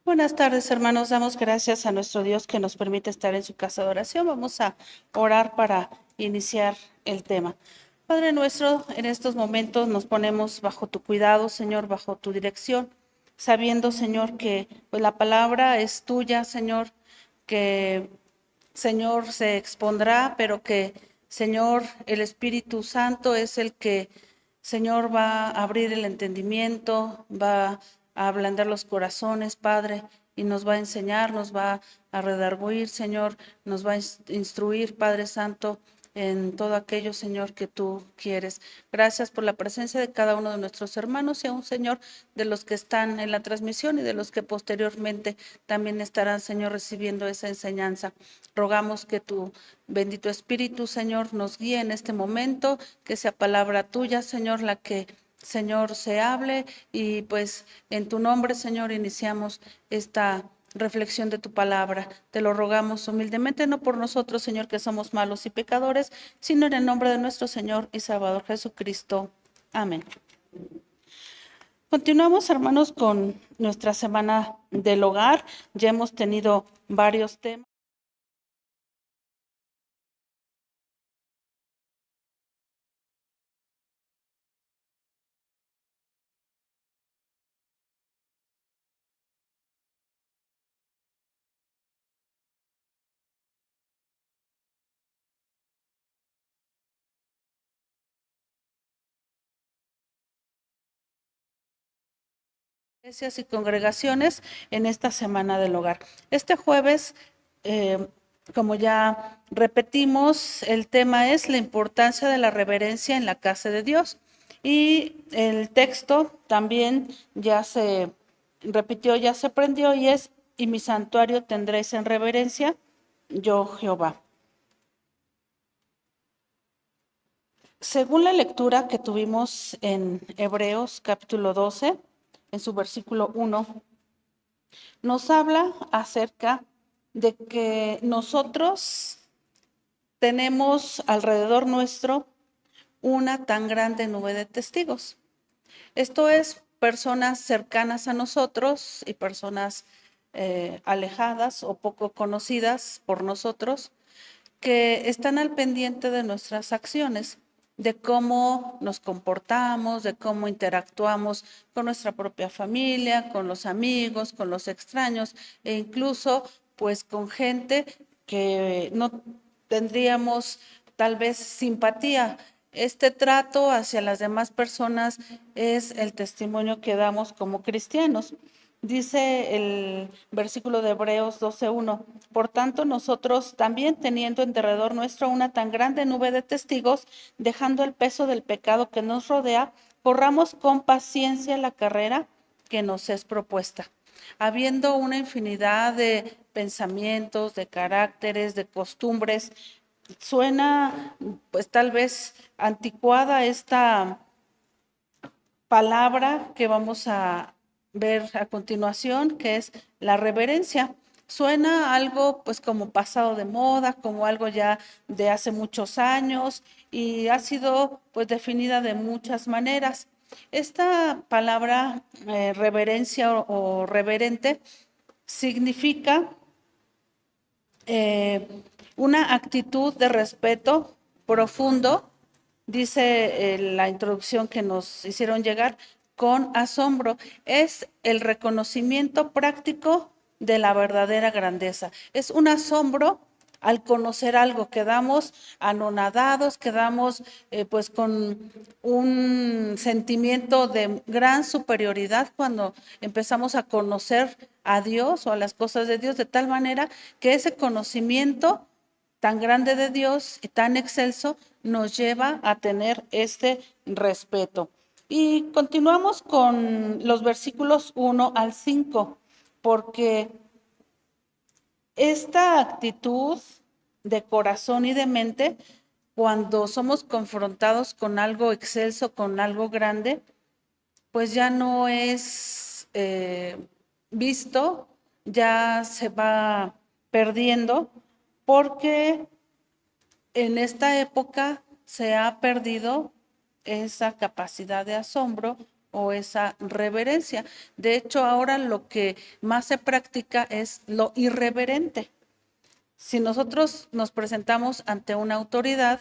Buenas tardes, hermanos. Damos gracias a nuestro Dios que nos permite estar en su casa de oración. Vamos a orar para iniciar el tema. Padre nuestro, en estos momentos nos ponemos bajo tu cuidado, Señor, bajo tu dirección, sabiendo, Señor, que pues, la palabra es tuya, Señor, que, Señor, se expondrá, pero que, Señor, el Espíritu Santo es el que, Señor, va a abrir el entendimiento, va a ablandar los corazones, Padre, y nos va a enseñar, nos va a redarguir, Señor, nos va a instruir, Padre Santo, en todo aquello, Señor, que tú quieres. Gracias por la presencia de cada uno de nuestros hermanos y aún, Señor, de los que están en la transmisión y de los que posteriormente también estarán, Señor, recibiendo esa enseñanza. Rogamos que tu bendito Espíritu, Señor, nos guíe en este momento, que sea palabra tuya, Señor, la que, Señor, se hable y pues en tu nombre, Señor, iniciamos esta reflexión de tu palabra. Te lo rogamos humildemente, no por nosotros, Señor, que somos malos y pecadores, sino en el nombre de nuestro Señor y Salvador Jesucristo. Amén. Continuamos, hermanos, con nuestra semana del hogar. Ya hemos tenido varios temas. Iglesias y congregaciones en esta semana del hogar. Este jueves, como ya repetimos, el tema es la importancia de la reverencia en la casa de Dios. Y el texto también ya se repitió, ya se aprendió y es, y mi santuario tendréis en reverencia, yo Jehová. Según la lectura que tuvimos en Hebreos capítulo 12, en su versículo 1, nos habla acerca de que nosotros tenemos alrededor nuestro una tan grande nube de testigos. Esto es personas cercanas a nosotros y personas alejadas o poco conocidas por nosotros que están al pendiente de nuestras acciones, de cómo nos comportamos, de cómo interactuamos con nuestra propia familia, con los amigos, con los extraños e incluso pues con gente que no tendríamos tal vez simpatía. Este trato hacia las demás personas es el testimonio que damos como cristianos. Dice el versículo de Hebreos 12:1, por tanto nosotros también teniendo en derredor nuestro una tan grande nube de testigos, dejando el peso del pecado que nos rodea, corramos con paciencia la carrera que nos es propuesta. Habiendo una infinidad de pensamientos, de caracteres, de costumbres, suena pues tal vez anticuada esta palabra que vamos a ver a continuación, que es la reverencia. Suena algo pues como pasado de moda, como algo ya de hace muchos años y ha sido pues definida de muchas maneras. Esta palabra reverencia o reverente significa una actitud de respeto profundo, dice la introducción que nos hicieron llegar, con asombro. Es el reconocimiento práctico de la verdadera grandeza. Es un asombro al conocer algo, quedamos anonadados, quedamos pues con un sentimiento de gran superioridad cuando empezamos a conocer a Dios o a las cosas de Dios, de tal manera que ese conocimiento tan grande de Dios y tan excelso nos lleva a tener este respeto. Y continuamos con los versículos 1 al 5, porque esta actitud de corazón y de mente, cuando somos confrontados con algo excelso, con algo grande, pues ya no es visto, ya se va perdiendo, porque en esta época se ha perdido esa capacidad de asombro o esa reverencia. De hecho, ahora lo que más se practica es lo irreverente. Si nosotros nos presentamos ante una autoridad,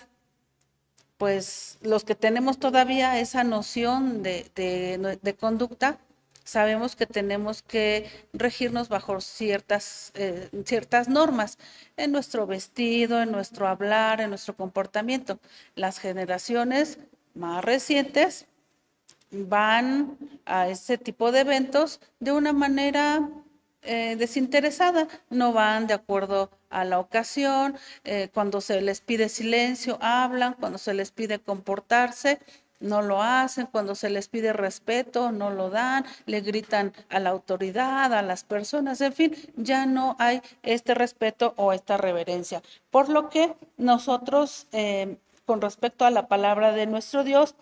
pues los que tenemos todavía esa noción de conducta, sabemos que tenemos que regirnos bajo ciertas normas en nuestro vestido, en nuestro hablar, en nuestro comportamiento. Las generaciones más recientes van a ese tipo de eventos de una manera desinteresada, no van de acuerdo a la ocasión, cuando se les pide silencio, hablan, cuando se les pide comportarse, no lo hacen, cuando se les pide respeto, no lo dan, le gritan a la autoridad, a las personas, en fin, ya no hay este respeto o esta reverencia. Por lo que nosotros, con respecto a la palabra de nuestro Dios,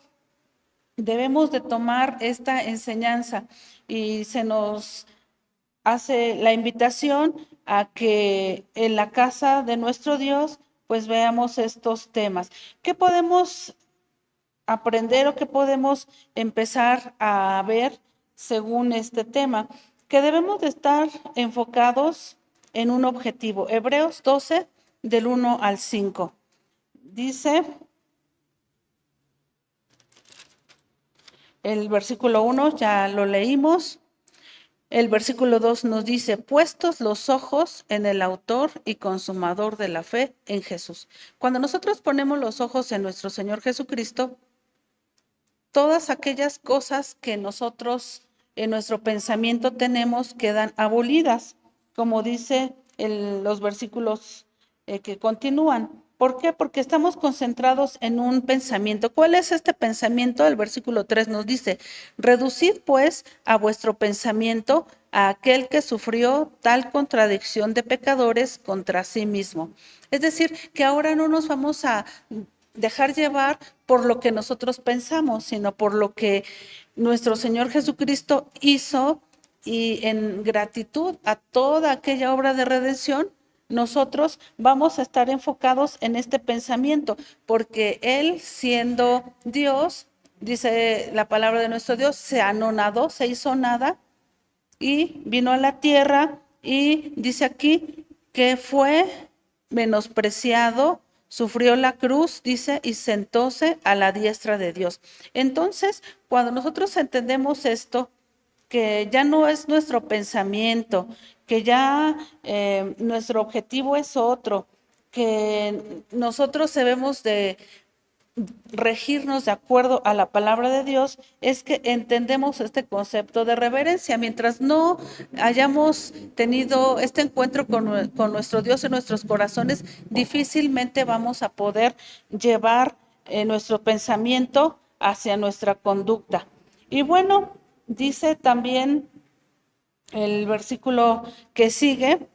debemos de tomar esta enseñanza y se nos hace la invitación a que en la casa de nuestro Dios pues veamos estos temas. ¿Qué podemos aprender o qué podemos empezar a ver según este tema? Que debemos de estar enfocados en un objetivo. Hebreos 12, del 1 al 5. Dice el versículo 1, ya lo leímos. El versículo 2 nos dice, puestos los ojos en el autor y consumador de la fe, en Jesús. Cuando nosotros ponemos los ojos en nuestro Señor Jesucristo, todas aquellas cosas que nosotros en nuestro pensamiento tenemos quedan abolidas, como dice los versículos que continúan. ¿Por qué? Porque estamos concentrados en un pensamiento. ¿Cuál es este pensamiento? El versículo 3 nos dice, reducid pues a vuestro pensamiento a aquel que sufrió tal contradicción de pecadores contra sí mismo. Es decir, que ahora no nos vamos a dejar llevar por lo que nosotros pensamos, sino por lo que nuestro Señor Jesucristo hizo, y en gratitud a toda aquella obra de redención, nosotros vamos a estar enfocados en este pensamiento, porque Él, siendo Dios, dice la palabra de nuestro Dios, se anonadó, se hizo nada y vino a la tierra, y dice aquí que fue menospreciado, sufrió la cruz, dice, y sentóse a la diestra de Dios. Entonces, cuando nosotros entendemos esto, que ya no es nuestro pensamiento, que ya nuestro objetivo es otro, que nosotros debemos de regirnos de acuerdo a la palabra de Dios, es que entendemos este concepto de reverencia. Mientras no hayamos tenido este encuentro con nuestro Dios en nuestros corazones, difícilmente vamos a poder llevar nuestro pensamiento hacia nuestra conducta. Y bueno, dice también el versículo que sigue,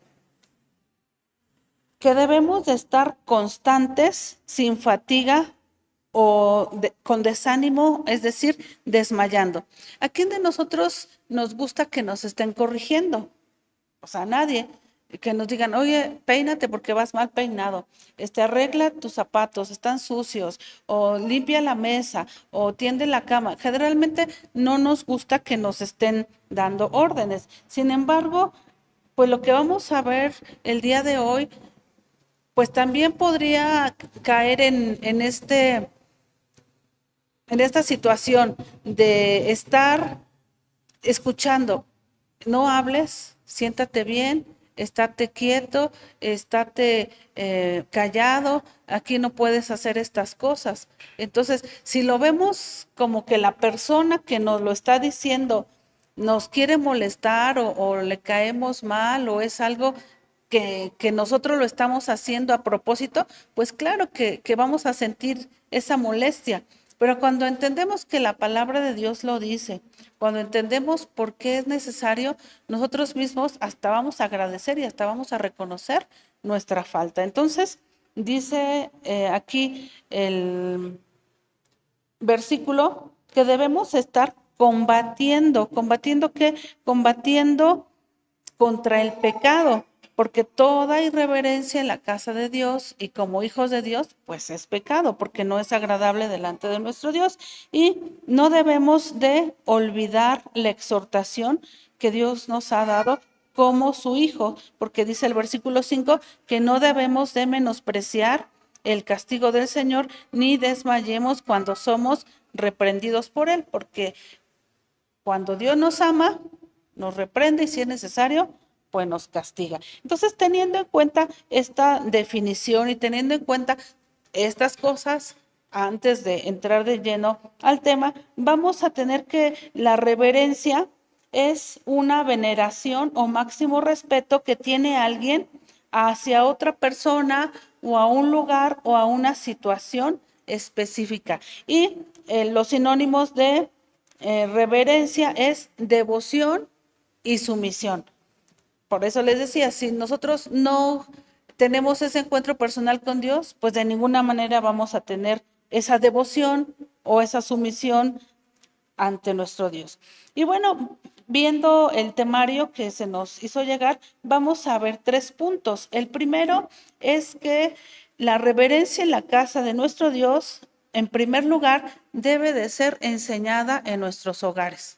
que debemos de estar constantes, sin fatiga o con desánimo, es decir, desmayando. ¿A quién de nosotros nos gusta que nos estén corrigiendo? O sea, nadie. Que nos digan, oye, peínate porque vas mal peinado, arregla tus zapatos, están sucios, o limpia la mesa, o tiende la cama. Generalmente no nos gusta que nos estén dando órdenes. Sin embargo, pues lo que vamos a ver el día de hoy, pues también podría caer en esta situación de estar escuchando. No hables, siéntate bien, estate quieto, estate callado, aquí no puedes hacer estas cosas. Entonces, si lo vemos como que la persona que nos lo está diciendo nos quiere molestar o le caemos mal, o es algo que nosotros lo estamos haciendo a propósito, pues claro que vamos a sentir esa molestia. Pero cuando entendemos que la palabra de Dios lo dice, cuando entendemos por qué es necesario, nosotros mismos hasta vamos a agradecer y hasta vamos a reconocer nuestra falta. Entonces, dice aquí el versículo que debemos estar combatiendo. ¿Combatiendo qué? Combatiendo contra el pecado, porque toda irreverencia en la casa de Dios y como hijos de Dios, pues es pecado, porque no es agradable delante de nuestro Dios. Y no debemos de olvidar la exhortación que Dios nos ha dado como su hijo, porque dice el versículo 5 que no debemos de menospreciar el castigo del Señor, ni desmayemos cuando somos reprendidos por Él, porque cuando Dios nos ama, nos reprende y si es necesario, pues nos castiga. Entonces, teniendo en cuenta esta definición y teniendo en cuenta estas cosas, antes de entrar de lleno al tema, vamos a tener que la reverencia es una veneración o máximo respeto que tiene alguien hacia otra persona o a un lugar o a una situación específica. Y los sinónimos de reverencia es devoción y sumisión. Por eso les decía, si nosotros no tenemos ese encuentro personal con Dios, pues de ninguna manera vamos a tener esa devoción o esa sumisión ante nuestro Dios. Y bueno, viendo el temario que se nos hizo llegar, vamos a ver 3 puntos. El primero es que la reverencia en la casa de nuestro Dios, en primer lugar, debe de ser enseñada en nuestros hogares.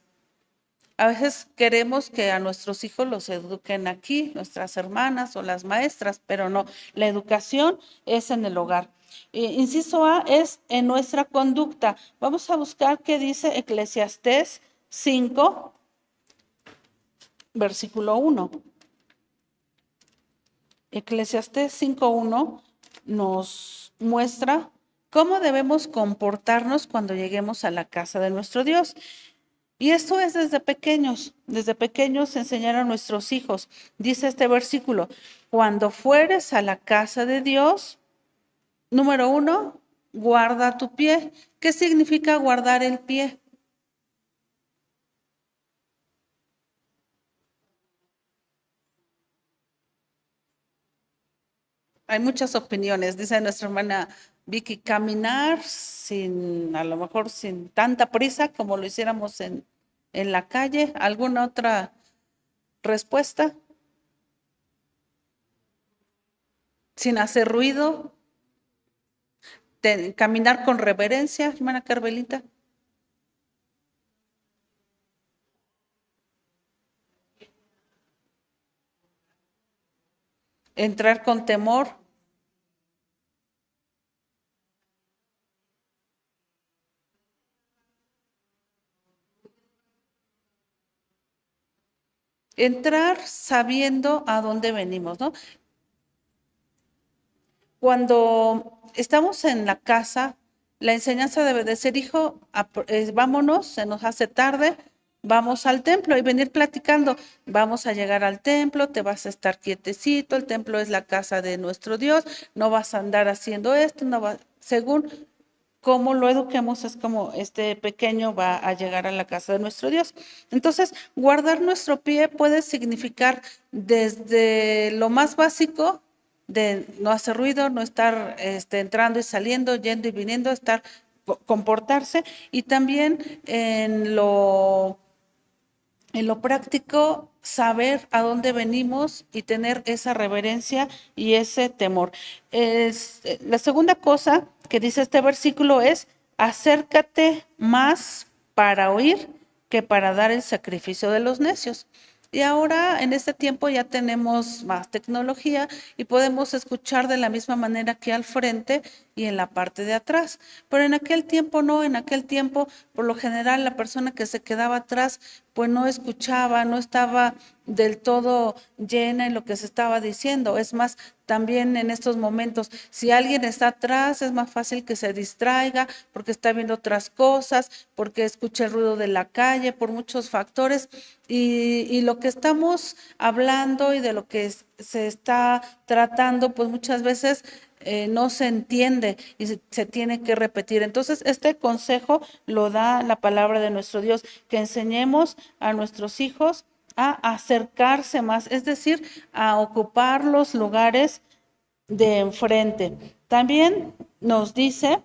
A veces queremos que a nuestros hijos los eduquen aquí, nuestras hermanas o las maestras, pero no, la educación es en el hogar. Inciso A es en nuestra conducta. Vamos a buscar qué dice Eclesiastés 5, versículo 1. Eclesiastés 5:1 nos muestra cómo debemos comportarnos cuando lleguemos a la casa de nuestro Dios. Y esto es desde pequeños enseñar a nuestros hijos. Dice este versículo, cuando fueres a la casa de Dios, número 1, guarda tu pie. ¿Qué significa guardar el pie? Hay muchas opiniones, dice nuestra hermana Vicky, caminar sin, a lo mejor sin tanta prisa como lo hiciéramos en la calle. ¿Alguna otra respuesta? Sin hacer ruido, caminar con reverencia, hermana Carmelita. Entrar con temor. Entrar sabiendo a dónde venimos, ¿no? Cuando estamos en la casa, la enseñanza debe de ser, hijo, vámonos, se nos hace tarde, vamos al templo y venir platicando. Vamos a llegar al templo, te vas a estar quietecito, el templo es la casa de nuestro Dios, no vas a andar haciendo esto, no va, según cómo lo eduquemos es como este pequeño va a llegar a la casa de nuestro Dios. Entonces, guardar nuestro pie puede significar desde lo más básico de no hacer ruido, no estar entrando y saliendo, yendo y viniendo, estar comportarse, y también en lo práctico, saber a dónde venimos y tener esa reverencia y ese temor. La segunda cosa que dice este versículo es, acércate más para oír que para dar el sacrificio de los necios. Y ahora en este tiempo ya tenemos más tecnología y podemos escuchar de la misma manera que al frente y en la parte de atrás. Pero en aquel tiempo no, en aquel tiempo por lo general la persona que se quedaba atrás pues no escuchaba, no estaba del todo llena en lo que se estaba diciendo. Es más, también en estos momentos, si alguien está atrás, es más fácil que se distraiga porque está viendo otras cosas, porque escucha el ruido de la calle, por muchos factores. Y lo que estamos hablando y de lo que se está tratando, pues muchas veces no se entiende y se tiene que repetir. Entonces, este consejo lo da la palabra de nuestro Dios, que enseñemos a nuestros hijos a acercarse más, es decir, a ocupar los lugares de enfrente. También nos dice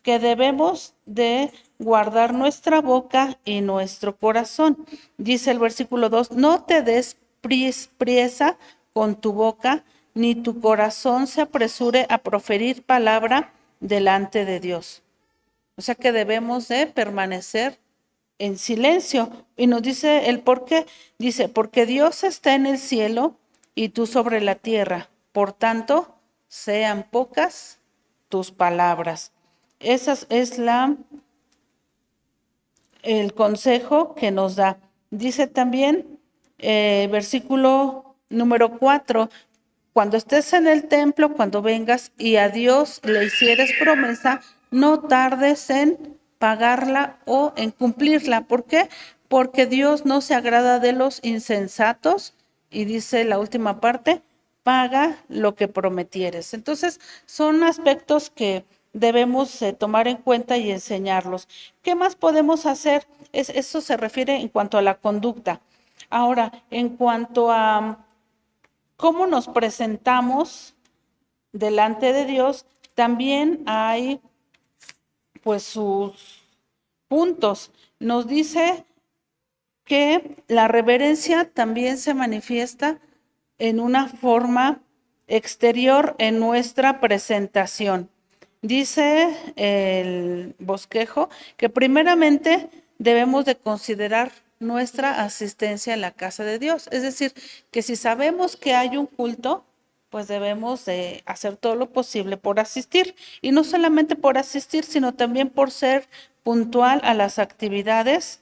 que debemos de guardar nuestra boca y nuestro corazón. Dice el versículo 2, no te des priesa con tu boca, ni tu corazón se apresure a proferir palabra delante de Dios. O sea que debemos de permanecer en silencio. Y nos dice el por qué. Dice, porque Dios está en el cielo y tú sobre la tierra. Por tanto, sean pocas tus palabras. Esa es el consejo que nos da. Dice también, versículo número 4, cuando estés en el templo, cuando vengas y a Dios le hicieres promesa, no tardes en pagarla o en cumplirla. ¿Por qué? Porque Dios no se agrada de los insensatos y dice la última parte, paga lo que prometieres. Entonces, son aspectos que debemos tomar en cuenta y enseñarlos. ¿Qué más podemos hacer? Eso se refiere en cuanto a la conducta. Ahora, en cuanto a cómo nos presentamos delante de Dios, también hay pues sus puntos. Nos dice que la reverencia también se manifiesta en una forma exterior en nuestra presentación. Dice el bosquejo que primeramente debemos de considerar nuestra asistencia a la casa de Dios. Es decir, que si sabemos que hay un culto, pues debemos de hacer todo lo posible por asistir. Y no solamente por asistir, sino también por ser puntual a las actividades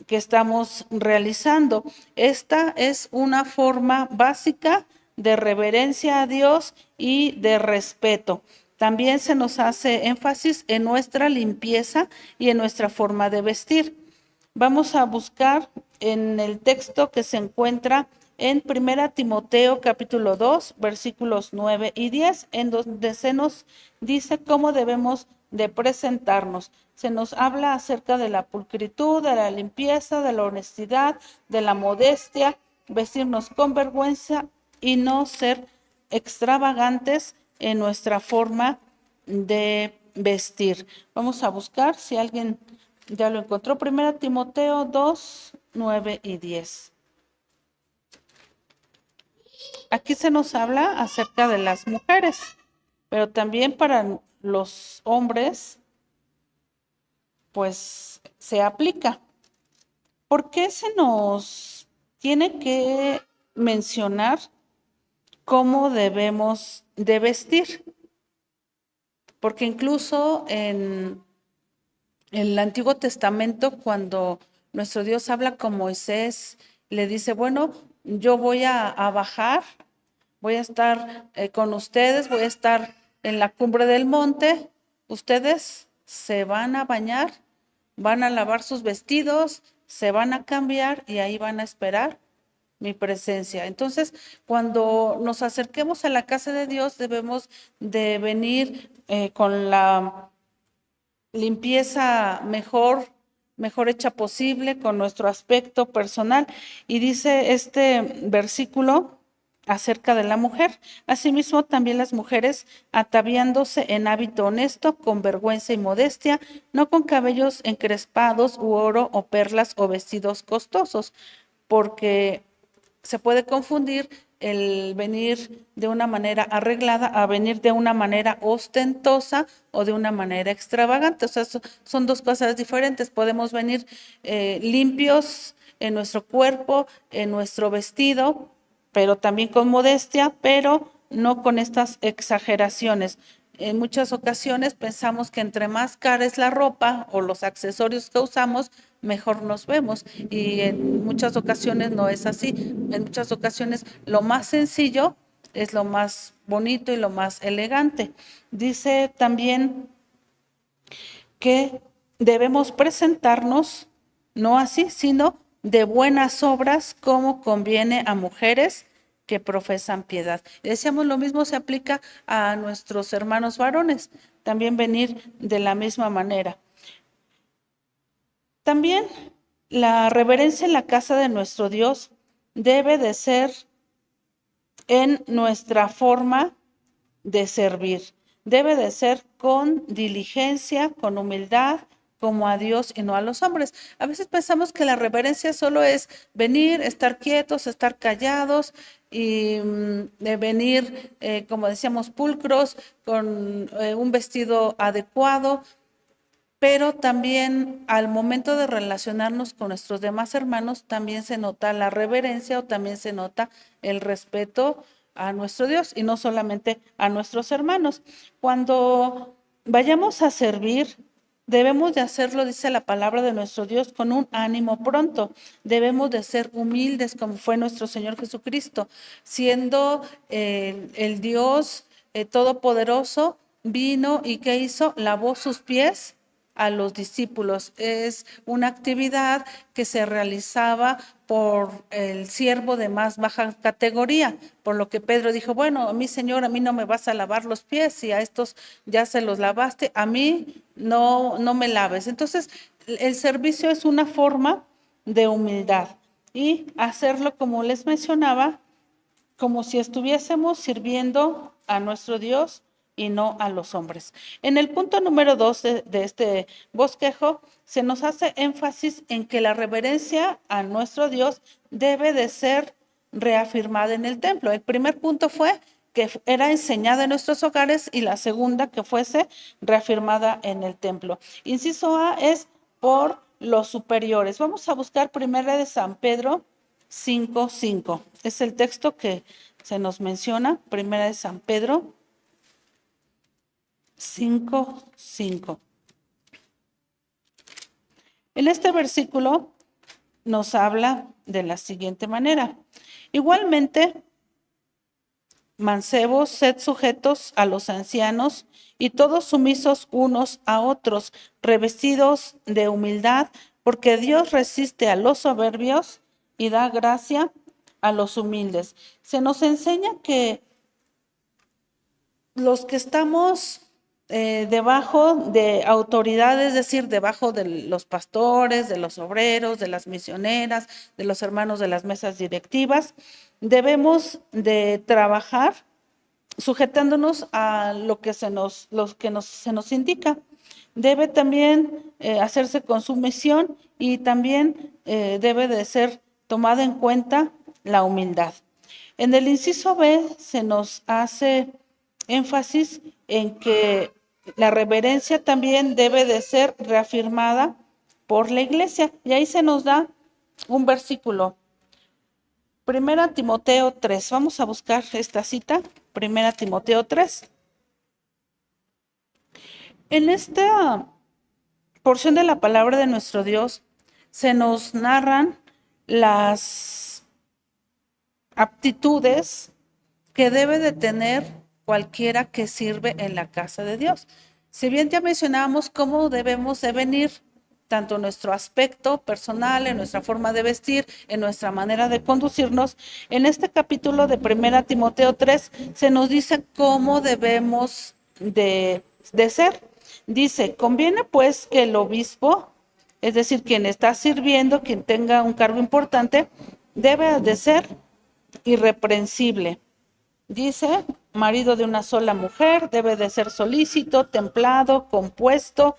que estamos realizando. Esta es una forma básica de reverencia a Dios y de respeto. También se nos hace énfasis en nuestra limpieza y en nuestra forma de vestir. Vamos a buscar en el texto que se encuentra en 1 Timoteo capítulo 2, versículos 9 y 10, en donde se nos dice cómo debemos de presentarnos. Se nos habla acerca de la pulcritud, de la limpieza, de la honestidad, de la modestia, vestirnos con vergüenza y no ser extravagantes en nuestra forma de vestir. Vamos a buscar si alguien ya lo encontró. 1 Timoteo 2, 9 y 10. Aquí se nos habla acerca de las mujeres, pero también para los hombres, pues se aplica. ¿Por qué se nos tiene que mencionar cómo debemos de vestir? Porque incluso en el Antiguo Testamento, cuando nuestro Dios habla con Moisés, le dice, bueno, yo voy a bajar, voy a estar con ustedes, voy a estar en la cumbre del monte, ustedes se van a bañar, van a lavar sus vestidos, se van a cambiar y ahí van a esperar mi presencia. Entonces, cuando nos acerquemos a la casa de Dios, debemos de venir con la limpieza mejor hecha posible, con nuestro aspecto personal. Y dice este versículo acerca de la mujer. Asimismo, también las mujeres ataviándose en hábito honesto, con vergüenza y modestia, no con cabellos encrespados u oro o perlas o vestidos costosos, porque se puede confundir el venir de una manera arreglada a venir de una manera ostentosa o de una manera extravagante. O sea, son dos cosas diferentes. Podemos venir limpios en nuestro cuerpo, en nuestro vestido, pero también con modestia, pero no con estas exageraciones. En muchas ocasiones pensamos que entre más cara es la ropa o los accesorios que usamos, mejor nos vemos. Y en muchas ocasiones no es así. En muchas ocasiones lo más sencillo es lo más bonito y lo más elegante. Dice también que debemos presentarnos, no así, sino de buenas obras como conviene a mujeres que profesan piedad. Y decíamos, lo mismo se aplica a nuestros hermanos varones, también venir de la misma manera. También la reverencia en la casa de nuestro Dios debe de ser en nuestra forma de servir. Debe de ser con diligencia, con humildad, como a Dios y no a los hombres. A veces pensamos que la reverencia solo es venir, estar quietos, estar callados y de venir, como decíamos, pulcros, con un vestido adecuado, pero también al momento de relacionarnos con nuestros demás hermanos, también se nota la reverencia o también se nota el respeto a nuestro Dios y no solamente a nuestros hermanos. Cuando vayamos a servir, debemos de hacerlo, dice la palabra de nuestro Dios, con un ánimo pronto. Debemos de ser humildes como fue nuestro Señor Jesucristo, siendo el Dios todopoderoso, vino y ¿qué hizo? Lavó sus pies a los discípulos. Es una actividad que se realizaba por el siervo de más baja categoría, por lo que Pedro dijo, bueno, a mí Señor, a mí no me vas a lavar los pies, si a estos ya se los lavaste, a mí no me laves. Entonces, el servicio es una forma de humildad y hacerlo, como les mencionaba, como si estuviésemos sirviendo a nuestro Dios y no a los hombres. En el punto número 2 de este bosquejo, se nos hace énfasis en que la reverencia a nuestro Dios debe de ser reafirmada en el templo. El primer punto fue que era enseñada en nuestros hogares y la segunda que fuese reafirmada en el templo. Inciso A es por los superiores. Vamos a buscar primera de San Pedro 5:5. Es el texto que se nos menciona, primera de San Pedro 5:5. En este versículo nos habla de la siguiente manera. Igualmente, mancebos, sed sujetos a los ancianos y todos sumisos unos a otros, revestidos de humildad, porque Dios resiste a los soberbios y da gracia a los humildes. Se nos enseña que los que estamos debajo de autoridad, es decir, debajo de los pastores, de los obreros, de las misioneras, de los hermanos de las mesas directivas, debemos de trabajar sujetándonos a lo que se nos indica. Debe también hacerse con sumisión y también debe de ser tomada en cuenta la humildad. En el inciso B se nos hace énfasis en que la reverencia también debe de ser reafirmada por la iglesia. Y ahí se nos da un versículo. Primera Timoteo 3. Vamos a buscar esta cita. Primera Timoteo 3. En esta porción de la palabra de nuestro Dios se nos narran las aptitudes que debe de tener cualquiera que sirve en la casa de Dios. Si bien ya mencionábamos cómo debemos de venir, tanto en nuestro aspecto personal, en nuestra forma de vestir, en nuestra manera de conducirnos, en este capítulo de 1 Timoteo 3 se nos dice cómo debemos de ser. Dice, conviene pues que el obispo, es decir, quien está sirviendo, quien tenga un cargo importante, debe de ser irreprensible. Dice, marido de una sola mujer, debe de ser solícito, templado, compuesto,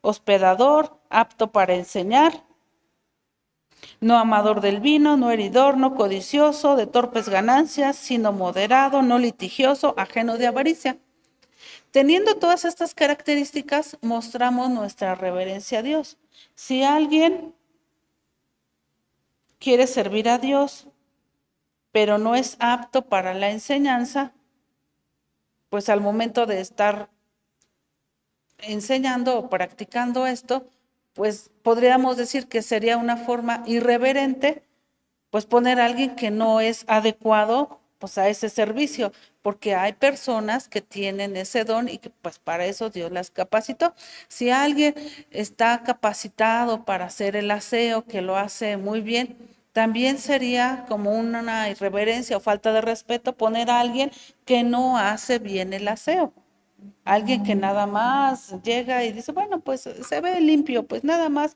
hospedador, apto para enseñar, no amador del vino, no heridor, no codicioso, de torpes ganancias, sino moderado, no litigioso, ajeno de avaricia. Teniendo todas estas características, mostramos nuestra reverencia a Dios. Si alguien quiere servir a Dios, pero no es apto para la enseñanza, pues al momento de estar enseñando o practicando esto, pues podríamos decir que sería una forma irreverente, pues poner a alguien que no es adecuado pues a ese servicio, porque hay personas que tienen ese don y que pues para eso Dios las capacitó. Si alguien está capacitado para hacer el aseo, que lo hace muy bien, también sería como una irreverencia o falta de respeto poner a alguien que no hace bien el aseo. Alguien que nada más llega y dice, bueno, pues se ve limpio, pues nada más,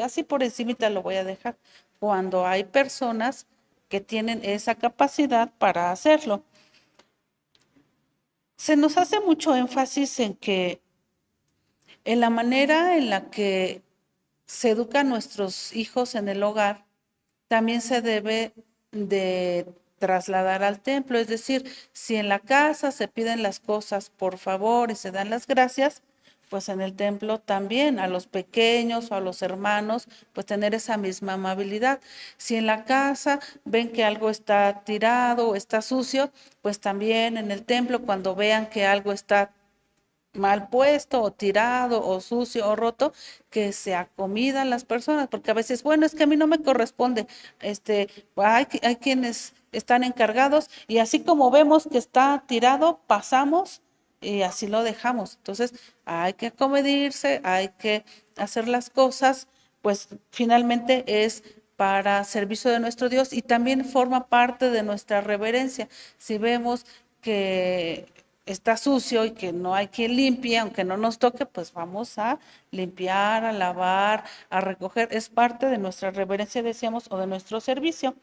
así por encimita lo voy a dejar. Cuando hay personas que tienen esa capacidad para hacerlo. Se nos hace mucho énfasis en que en la manera en la que se educan nuestros hijos en el hogar, también se debe de trasladar al templo. Es decir, si en la casa se piden las cosas por favor y se dan las gracias, pues en el templo también a los pequeños o a los hermanos, pues tener esa misma amabilidad. Si en la casa ven que algo está tirado o está sucio, pues también en el templo cuando vean que algo está mal puesto o tirado o sucio o roto, que se acomidan las personas, porque a veces, bueno, es que a mí no me corresponde, hay quienes están encargados y así como vemos que está tirado, pasamos y así lo dejamos. Entonces, hay que acomedirse, hay que hacer las cosas, pues finalmente es para servicio de nuestro Dios y también forma parte de nuestra reverencia. Si vemos que está sucio y que no hay quien limpie, aunque no nos toque, pues vamos a limpiar, a lavar, a recoger. Es parte de nuestra reverencia, decíamos, o de nuestro servicio.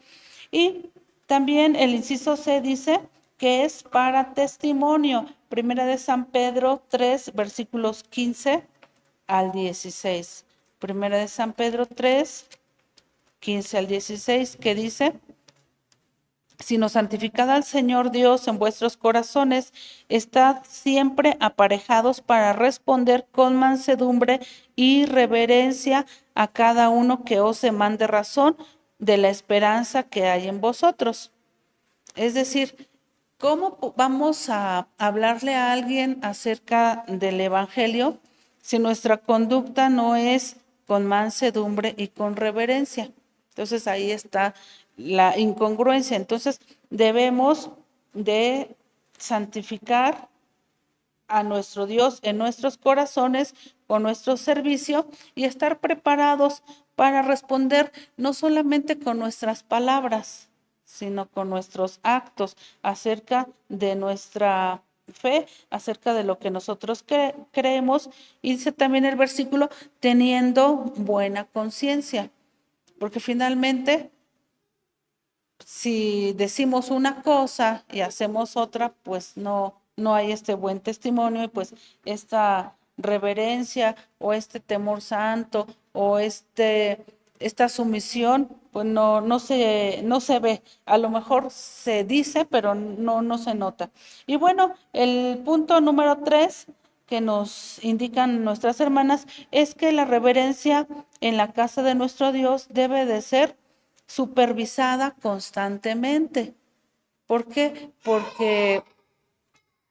Y también el inciso C dice que es para testimonio. Primera de San Pedro 3, versículos 15 al 16. Primera de San Pedro 3, 15 al 16, que dice: sino santificad al Señor Dios en vuestros corazones, estad siempre aparejados para responder con mansedumbre y reverencia a cada uno que os demande razón de la esperanza que hay en vosotros. Es decir, ¿cómo vamos a hablarle a alguien acerca del Evangelio si nuestra conducta no es con mansedumbre y con reverencia? Entonces ahí está la incongruencia. Entonces debemos de santificar a nuestro Dios en nuestros corazones con nuestro servicio y estar preparados para responder no solamente con nuestras palabras, sino con nuestros actos acerca de nuestra fe, acerca de lo que nosotros creemos. Y dice también el versículo, teniendo buena conciencia, porque finalmente si decimos una cosa y hacemos otra, pues no hay este buen testimonio y pues esta reverencia o este temor santo o esta sumisión, pues no se ve. A lo mejor se dice, pero no se nota. Y bueno, el punto número 3 que nos indican nuestras hermanas es que la reverencia en la casa de nuestro Dios debe de ser supervisada constantemente. ¿Por qué? Porque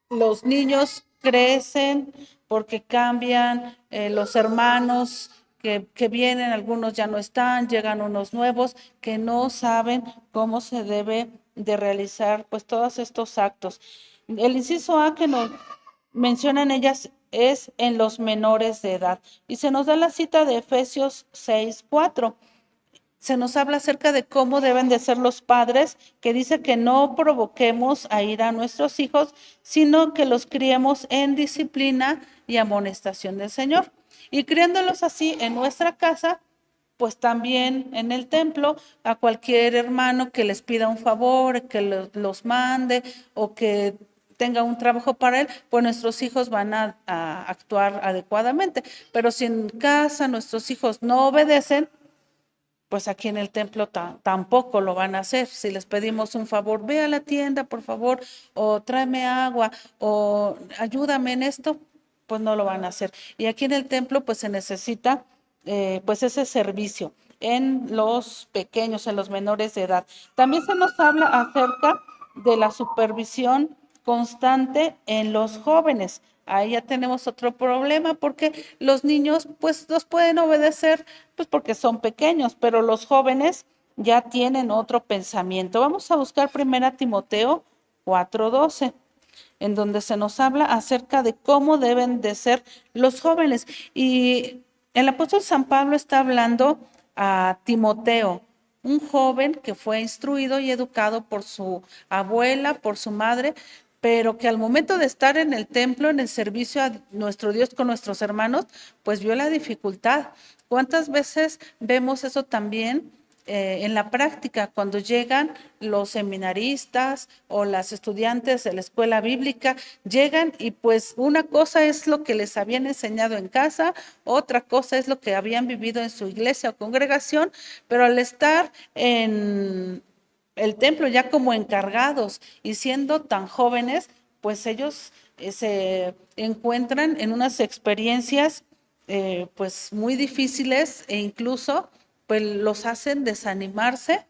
los niños crecen, porque cambian, los hermanos que vienen, algunos ya no están, llegan unos nuevos que no saben cómo se debe de realizar pues todos estos actos. El inciso A que nos mencionan ellas es en los menores de edad y se nos da la cita de Efesios 6:4. Se nos habla acerca de cómo deben de ser los padres, que dice que no provoquemos a ir a nuestros hijos, sino que los criemos en disciplina y amonestación del Señor. Y criándolos así en nuestra casa, pues también en el templo, a cualquier hermano que les pida un favor, que los mande o que tenga un trabajo para él, pues nuestros hijos van a actuar adecuadamente. Pero si en casa nuestros hijos no obedecen, pues aquí en el templo tampoco lo van a hacer. Si les pedimos un favor, ve a la tienda, por favor, o tráeme agua, o ayúdame en esto, pues no lo van a hacer. Y aquí en el templo, pues se necesita, pues ese servicio en los pequeños, en los menores de edad. También se nos habla acerca de la supervisión constante en los jóvenes. Ahí ya tenemos otro problema porque los niños pues los pueden obedecer pues porque son pequeños, pero los jóvenes ya tienen otro pensamiento. Vamos a buscar 1 Timoteo 4:12, en donde se nos habla acerca de cómo deben de ser los jóvenes. Y el apóstol San Pablo está hablando a Timoteo, un joven que fue instruido y educado por su abuela, por su madre, pero que al momento de estar en el templo, en el servicio a nuestro Dios con nuestros hermanos, pues vio la dificultad. ¿Cuántas veces vemos eso también en la práctica cuando llegan los seminaristas o las estudiantes de la escuela bíblica? Llegan y pues una cosa es lo que les habían enseñado en casa, otra cosa es lo que habían vivido en su iglesia o congregación, pero al estar el templo ya como encargados y siendo tan jóvenes, pues ellos se encuentran en unas experiencias pues muy difíciles e incluso pues los hacen desanimarse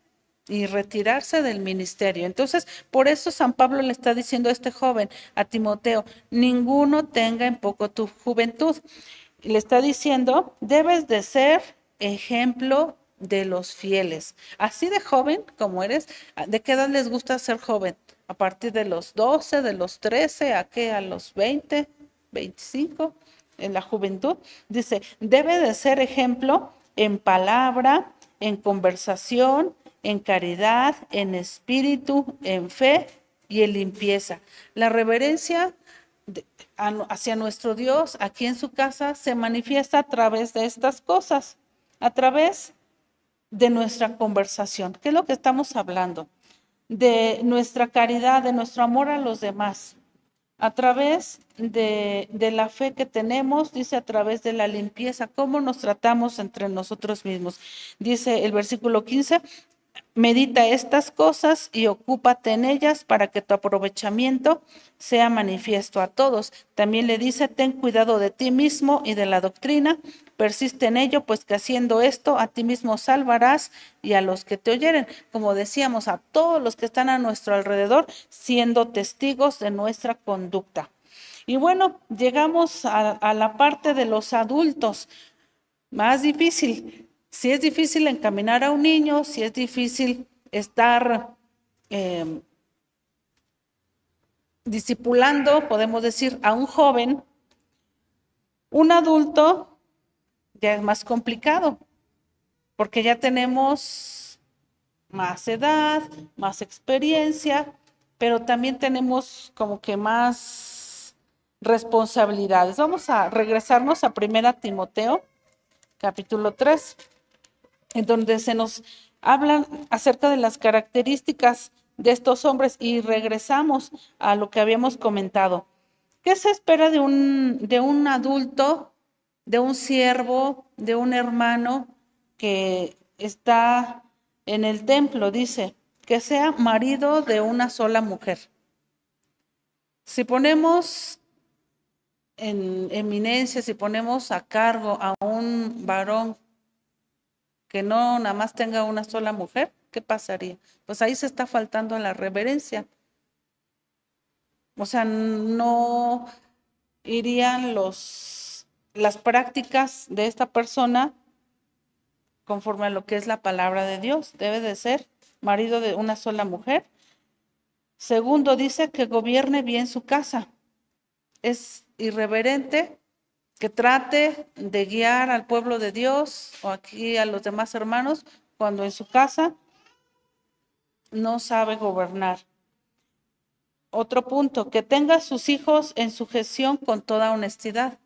y retirarse del ministerio. Entonces, por eso San Pablo le está diciendo a este joven, a Timoteo, ninguno tenga en poco tu juventud. Y le está diciendo, debes de ser ejemplo de los fieles. Así de joven como eres, ¿de qué edad les gusta ser joven? A partir de los 12, de los 13, ¿a qué? A los 20, 25, en la juventud. Dice, debe de ser ejemplo en palabra, en conversación, en caridad, en espíritu, en fe y en limpieza. La reverencia hacia nuestro Dios aquí en su casa se manifiesta a través de estas cosas, a través de nuestra conversación. ¿Qué es lo que estamos hablando? De nuestra caridad, de nuestro amor a los demás, a través de la fe que tenemos, dice a través de la limpieza, cómo nos tratamos entre nosotros mismos. Dice el versículo 15, medita estas cosas y ocúpate en ellas para que tu aprovechamiento sea manifiesto a todos. También le dice, ten cuidado de ti mismo y de la doctrina, persiste en ello, pues que haciendo esto a ti mismo salvarás y a los que te oyeren. Como decíamos, a todos los que están a nuestro alrededor, siendo testigos de nuestra conducta. Y bueno, llegamos a la parte de los adultos, más difícil. Si es difícil encaminar a un niño, si es difícil estar discipulando, podemos decir, a un joven, un adulto ya es más complicado, porque ya tenemos más edad, más experiencia, pero también tenemos como que más responsabilidades. Vamos a regresarnos a 1 Timoteo, capítulo 3. En donde se nos hablan acerca de las características de estos hombres y regresamos a lo que habíamos comentado. ¿Qué se espera de un adulto, de un siervo, de un hermano que está en el templo? Dice, que sea marido de una sola mujer. Si ponemos en eminencia, si ponemos a cargo a un varón que no nada más tenga una sola mujer, ¿qué pasaría? Pues ahí se está faltando la reverencia. O sea, no irían las prácticas de esta persona conforme a lo que es la palabra de Dios. Debe de ser marido de una sola mujer. Segundo, dice que gobierne bien su casa. Es irreverente que trate de guiar al pueblo de Dios o aquí a los demás hermanos cuando en su casa no sabe gobernar. Otro punto, que tenga a sus hijos en sujeción con toda honestidad.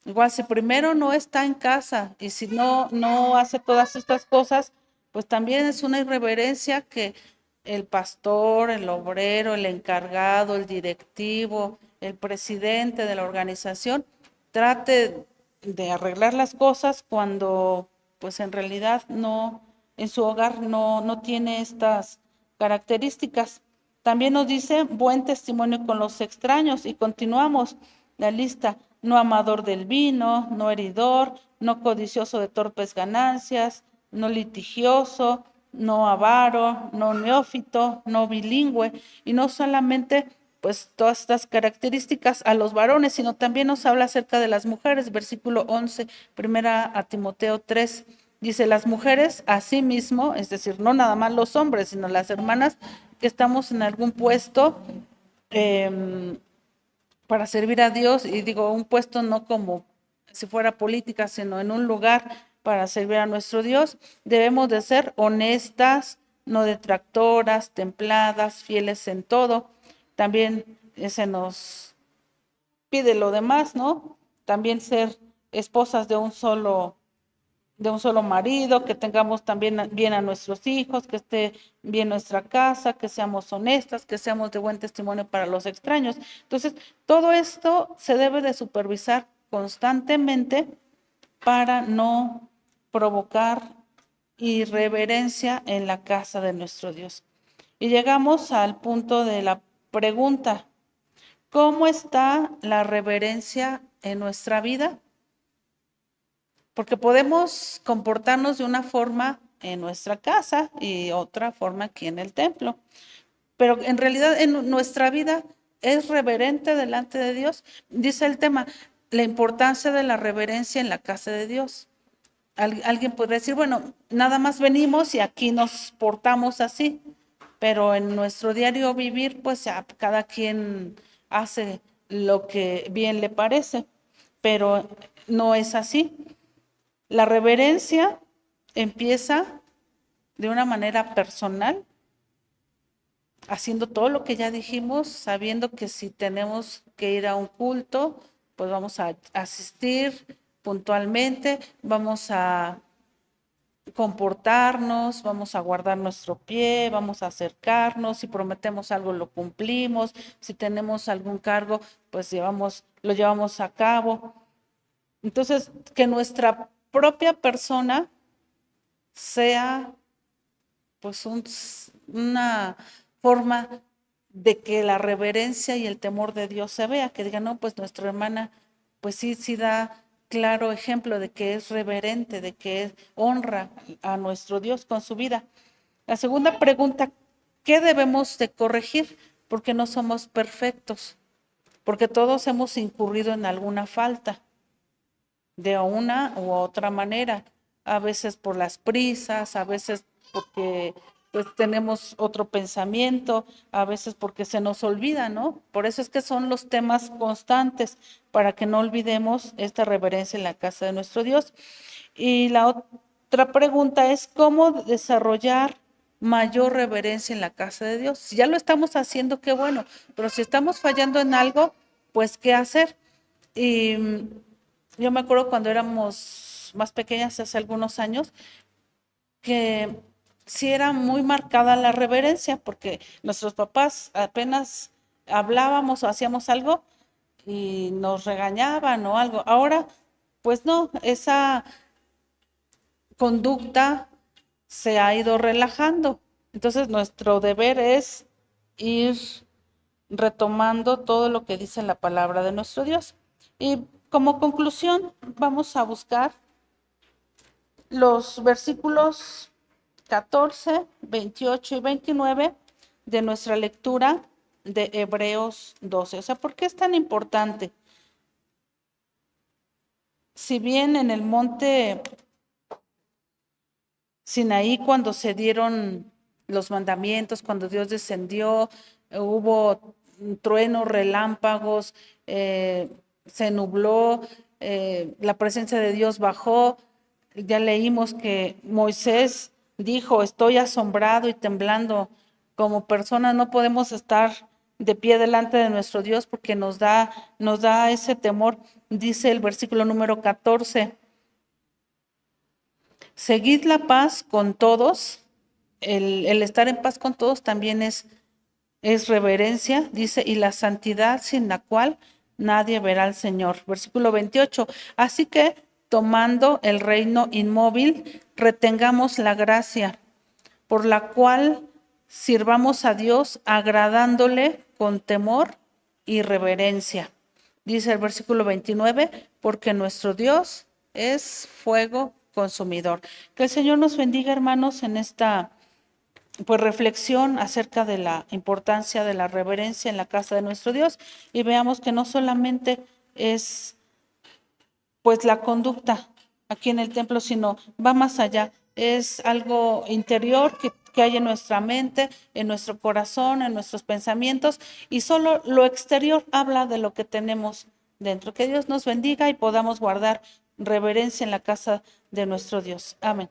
Igual, si primero no está en casa y si no hace todas estas cosas, pues también es una irreverencia que el pastor, el obrero, el encargado, el directivo, el presidente de la organización trate de arreglar las cosas cuando pues en realidad no, en su hogar no tiene estas características. También nos dice buen testimonio con los extraños y continuamos la lista. No amador del vino, no heridor, no codicioso de torpes ganancias, no litigioso, no avaro, no neófito, no bilingüe. Y no solamente pues todas estas características a los varones, sino también nos habla acerca de las mujeres. Versículo 11, 1 Timoteo 3. Dice, las mujeres asimismo, es decir, no nada más los hombres, sino las hermanas que estamos en algún puesto para servir a Dios, y digo un puesto no como si fuera política, sino en un lugar para servir a nuestro Dios, debemos de ser honestas, no detractoras, templadas, fieles en todo. También se nos pide lo demás, ¿no? También ser esposas de un solo marido, que tengamos también bien a nuestros hijos, que esté bien nuestra casa, que seamos honestas, que seamos de buen testimonio para los extraños. Entonces, todo esto se debe de supervisar constantemente para no provocar irreverencia en la casa de nuestro Dios. Y llegamos al punto de la pregunta: ¿cómo está la reverencia en nuestra vida? Porque podemos comportarnos de una forma en nuestra casa y otra forma aquí en el templo. Pero en realidad en nuestra vida es reverente delante de Dios. Dice el tema, la importancia de la reverencia en la casa de Dios. Alguien podría decir, bueno, nada más venimos y aquí nos portamos así, pero en nuestro diario vivir, pues ya cada quien hace lo que bien le parece, pero no es así. La reverencia empieza de una manera personal, haciendo todo lo que ya dijimos, sabiendo que si tenemos que ir a un culto, pues vamos a asistir puntualmente, vamos a comportarnos, vamos a guardar nuestro pie, vamos a acercarnos, si prometemos algo lo cumplimos, si tenemos algún cargo, pues lo llevamos a cabo. Entonces, que nuestra propia persona sea pues una forma de que la reverencia y el temor de Dios se vea, que diga, no, pues nuestra hermana, pues sí da claro ejemplo de que es reverente, de que honra a nuestro Dios con su vida. La segunda pregunta, ¿qué debemos de corregir? Porque no somos perfectos, porque todos hemos incurrido en alguna falta, de una u otra manera, a veces por las prisas, a veces porque pues tenemos otro pensamiento, a veces porque se nos olvida, ¿no? Por eso es que son los temas constantes, para que no olvidemos esta reverencia en la casa de nuestro Dios. Y la otra pregunta es, ¿cómo desarrollar mayor reverencia en la casa de Dios? Si ya lo estamos haciendo, qué bueno, pero si estamos fallando en algo, pues, ¿qué hacer? Y yo me acuerdo cuando éramos más pequeñas, hace algunos años, que sí era muy marcada la reverencia, porque nuestros papás apenas hablábamos o hacíamos algo y nos regañaban o algo. Ahora, pues no, esa conducta se ha ido relajando. Entonces, nuestro deber es ir retomando todo lo que dice la palabra de nuestro Dios. Y como conclusión, vamos a buscar los versículos 14, 28 y 29 de nuestra lectura de Hebreos 12. O sea, ¿por qué es tan importante? Si bien en el monte Sinaí, cuando se dieron los mandamientos, cuando Dios descendió, hubo truenos, relámpagos, se nubló, la presencia de Dios bajó. Ya leímos que Moisés dijo, estoy asombrado y temblando. Como personas no podemos estar de pie delante de nuestro Dios porque nos da ese temor. Dice el versículo número 14. Seguid la paz con todos. El estar en paz con todos también es reverencia, dice, y la santidad sin la cual nadie verá al Señor. Versículo 28. Así que, tomando el reino inmóvil, retengamos la gracia, por la cual sirvamos a Dios agradándole con temor y reverencia. Dice el versículo 29, porque nuestro Dios es fuego consumidor. Que el Señor nos bendiga, hermanos, en esta pues reflexión acerca de la importancia de la reverencia en la casa de nuestro Dios, y veamos que no solamente es pues la conducta aquí en el templo, sino va más allá, es algo interior que hay en nuestra mente, en nuestro corazón, en nuestros pensamientos, y solo lo exterior habla de lo que tenemos dentro. Que Dios nos bendiga y podamos guardar reverencia en la casa de nuestro Dios. Amén.